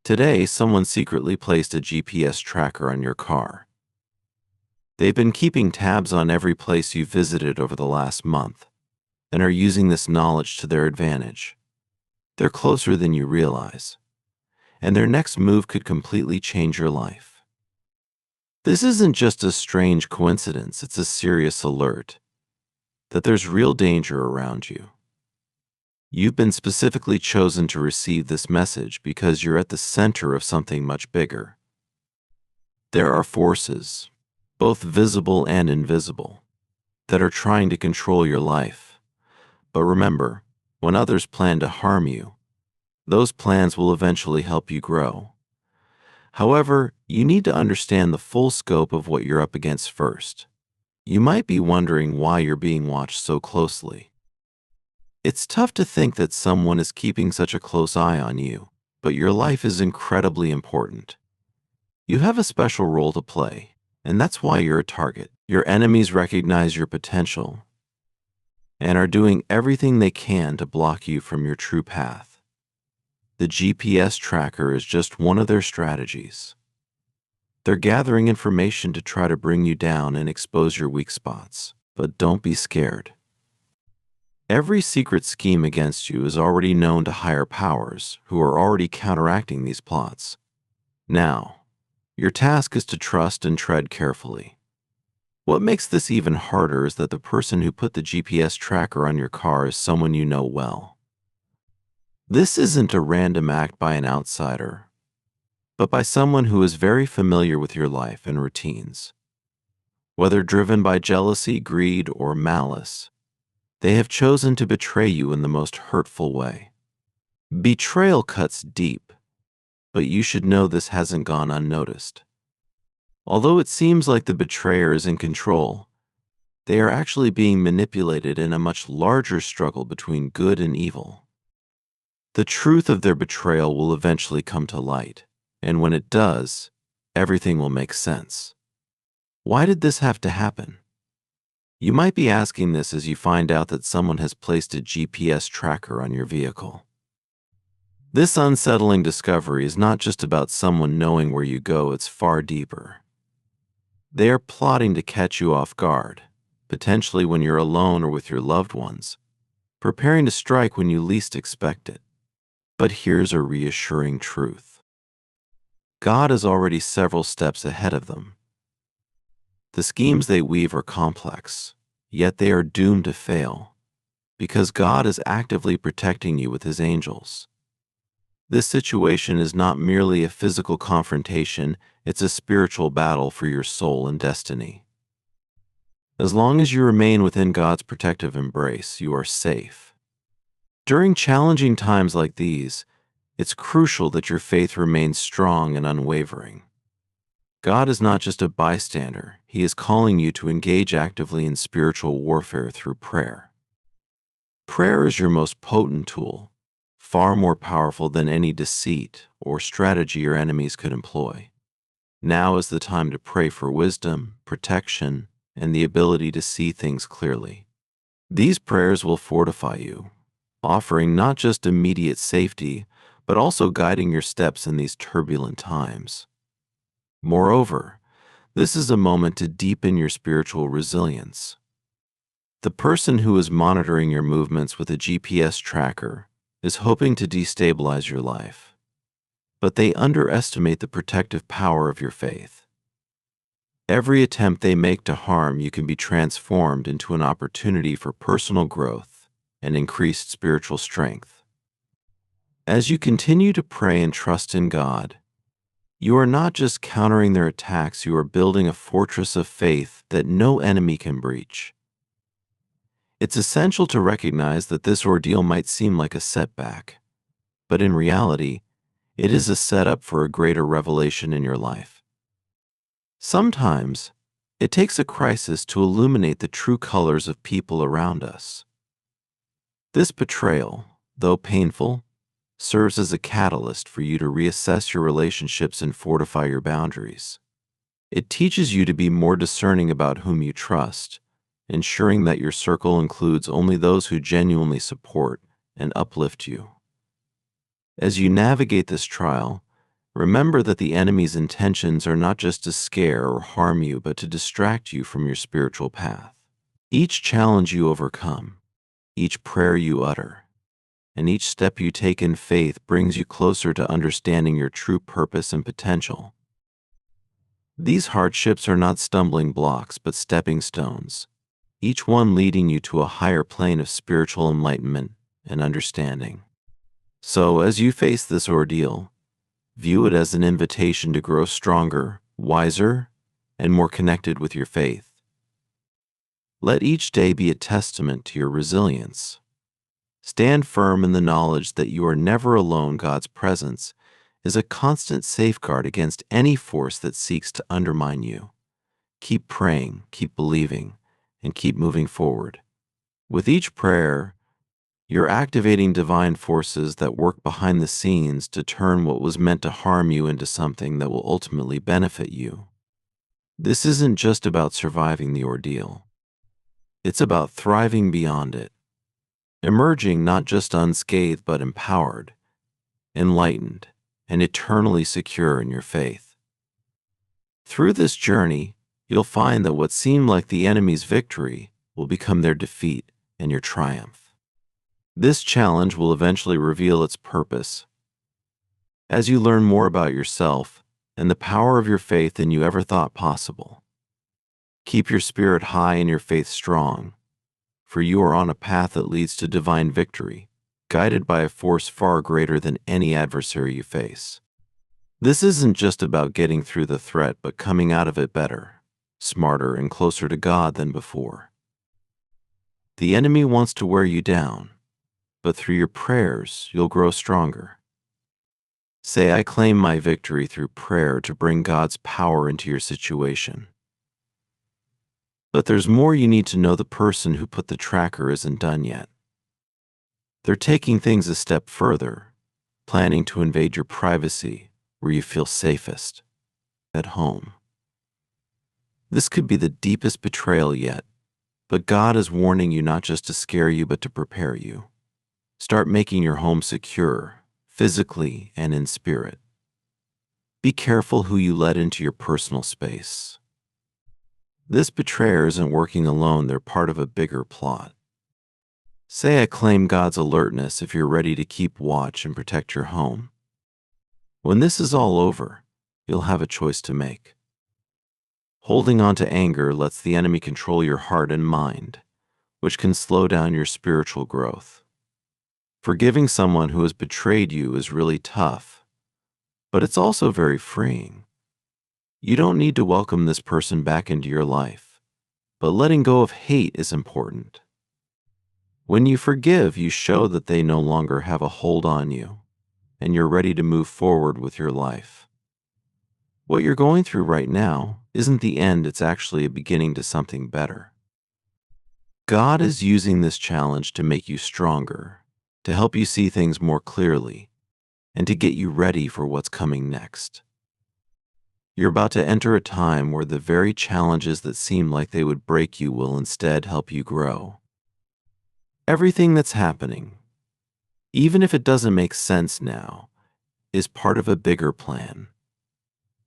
Today, someone secretly placed a GPS tracker on your car. They've been keeping tabs on every place you visited over the last month and are using this knowledge to their advantage. They're closer than you realize, and their next move could completely change your life. This isn't just a strange coincidence, it's a serious alert that there's real danger around you. You've been specifically chosen to receive this message because you're at the center of something much bigger. There are forces, both visible and invisible, that are trying to control your life. But remember, when others plan to harm you, those plans will eventually help you grow. However, you need to understand the full scope of what you're up against first. You might be wondering why you're being watched so closely. It's tough to think that someone is keeping such a close eye on you, but your life is incredibly important. You have a special role to play, and that's why you're a target. Your enemies recognize your potential and are doing everything they can to block you from your true path. The GPS tracker is just one of their strategies. They're gathering information to try to bring you down and expose your weak spots, but don't be scared. Every secret scheme against you is already known to higher powers who are already counteracting these plots. Now, your task is to trust and tread carefully. What makes this even harder is that the person who put the GPS tracker on your car is someone you know well. This isn't a random act by an outsider, but by someone who is very familiar with your life and routines. Whether driven by jealousy, greed, or malice, they have chosen to betray you in the most hurtful way. Betrayal cuts deep, but you should know this hasn't gone unnoticed. Although it seems like the betrayer is in control, they are actually being manipulated in a much larger struggle between good and evil. The truth of their betrayal will eventually come to light, and when it does, everything will make sense. Why did this have to happen? You might be asking this as you find out that someone has placed a GPS tracker on your vehicle. This unsettling discovery is not just about someone knowing where you go, it's far deeper. They are plotting to catch you off guard, potentially when you're alone or with your loved ones, preparing to strike when you least expect it. But here's a reassuring truth. God is already several steps ahead of them. The schemes they weave are complex, yet they are doomed to fail, because God is actively protecting you with His angels. This situation is not merely a physical confrontation, it's a spiritual battle for your soul and destiny. As long as you remain within God's protective embrace, you are safe. During challenging times like these, it's crucial that your faith remains strong and unwavering. God is not just a bystander, He is calling you to engage actively in spiritual warfare through prayer. Prayer is your most potent tool, far more powerful than any deceit or strategy your enemies could employ. Now is the time to pray for wisdom, protection, and the ability to see things clearly. These prayers will fortify you, offering not just immediate safety, but also guiding your steps in these turbulent times. Moreover, this is a moment to deepen your spiritual resilience. The person who is monitoring your movements with a GPS tracker is hoping to destabilize your life, but they underestimate the protective power of your faith. Every attempt they make to harm you can be transformed into an opportunity for personal growth and increased spiritual strength. As you continue to pray and trust in God, you are not just countering their attacks, you are building a fortress of faith that no enemy can breach. It's essential to recognize that this ordeal might seem like a setback, but in reality, it is a setup for a greater revelation in your life. Sometimes, it takes a crisis to illuminate the true colors of people around us. This betrayal, though painful, serves as a catalyst for you to reassess your relationships and fortify your boundaries. It teaches you to be more discerning about whom you trust, ensuring that your circle includes only those who genuinely support and uplift you. As you navigate this trial, Remember that the enemy's intentions are not just to scare or harm you, but to distract you from your spiritual path. Each challenge you overcome, each prayer you utter, and each step you take in faith brings you closer to understanding your true purpose and potential. These hardships are not stumbling blocks, but stepping stones, each one leading you to a higher plane of spiritual enlightenment and understanding. So, as you face this ordeal, view it as an invitation to grow stronger, wiser, and more connected with your faith. Let each day be a testament to your resilience. Stand firm in the knowledge that you are never alone. God's presence is a constant safeguard against any force that seeks to undermine you. Keep praying, keep believing, and keep moving forward. With each prayer, you're activating divine forces that work behind the scenes to turn what was meant to harm you into something that will ultimately benefit you. This isn't just about surviving the ordeal. It's about thriving beyond it, emerging not just unscathed but empowered, enlightened, and eternally secure in your faith. Through this journey, you'll find that what seemed like the enemy's victory will become their defeat and your triumph. This challenge will eventually reveal its purpose. As you learn more about yourself and the power of your faith than you ever thought possible, keep your spirit high and your faith strong, for you are on a path that leads to divine victory, guided by a force far greater than any adversary you face. This isn't just about getting through the threat, but coming out of it better, smarter, and closer to God than before. The enemy wants to wear you down, but through your prayers, you'll grow stronger. Say, I claim my victory through prayer to bring God's power into your situation. But there's more you need to know. The person who put the tracker isn't done yet. They're taking things a step further, planning to invade your privacy where you feel safest, at home. This could be the deepest betrayal yet, but God is warning you not just to scare you, but to prepare you. Start making your home secure, physically and in spirit. Be careful who you let into your personal space. This betrayer isn't working alone, they're part of a bigger plot. Say, I claim God's alertness if you're ready to keep watch and protect your home. When this is all over, you'll have a choice to make. Holding on to anger lets the enemy control your heart and mind, which can slow down your spiritual growth. Forgiving someone who has betrayed you is really tough, but it's also very freeing. You don't need to welcome this person back into your life, but letting go of hate is important. When you forgive, you show that they no longer have a hold on you, and you're ready to move forward with your life. What you're going through right now isn't the end, it's actually a beginning to something better. God is using this challenge to make you stronger, to help you see things more clearly, and to get you ready for what's coming next. You're about to enter a time where the very challenges that seem like they would break you will instead help you grow. Everything that's happening, even if it doesn't make sense now, is part of a bigger plan.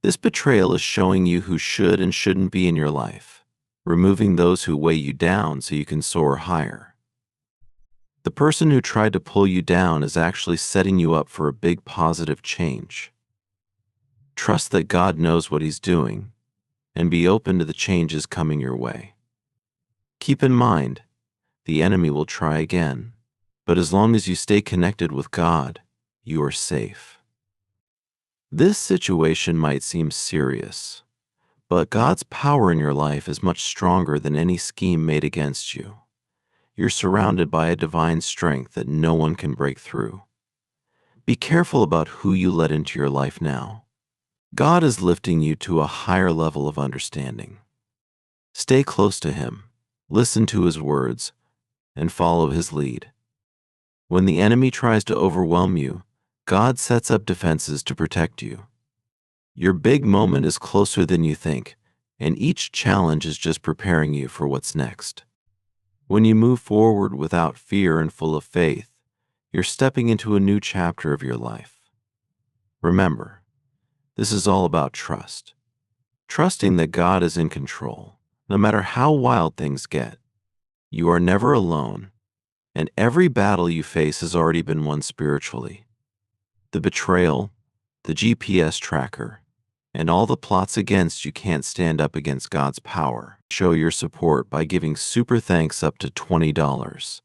This betrayal is showing you who should and shouldn't be in your life, removing those who weigh you down so you can soar higher. The person who tried to pull you down is actually setting you up for a big positive change. Trust that God knows what He's doing, and be open to the changes coming your way. Keep in mind, the enemy will try again, but as long as you stay connected with God, you are safe. This situation might seem serious, but God's power in your life is much stronger than any scheme made against you. You're surrounded by a divine strength that no one can break through. Be careful about who you let into your life now. God is lifting you to a higher level of understanding. Stay close to Him, listen to His words, and follow His lead. When the enemy tries to overwhelm you, God sets up defenses to protect you. Your big moment is closer than you think, and each challenge is just preparing you for what's next. When you move forward without fear and full of faith, you're stepping into a new chapter of your life. Remember, This is all about trust. Trusting that God is in control, no matter how wild things get. You are never alone, and every battle you face has already been won spiritually. The betrayal, the GPS tracker, and all the plots against you can't stand up against God's power. Show your support by giving super thanks up to $20.